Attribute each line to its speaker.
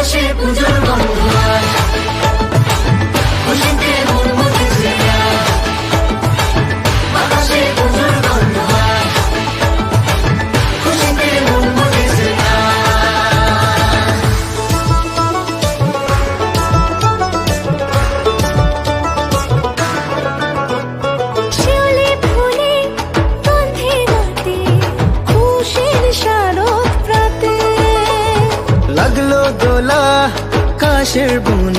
Speaker 1: বাতাসে পুজোর গন্ধ আজ, খুশিতে মন মুখেছে আজ। বাতাসে পুজোর গন্ধ আজ, খুশিতে মন মুখেছে আজ।
Speaker 2: শিউলি ফুলে গন্ধে রাতে, খুশির শারদ প্রাতে।
Speaker 3: লাগলো দোলা কাশের বুন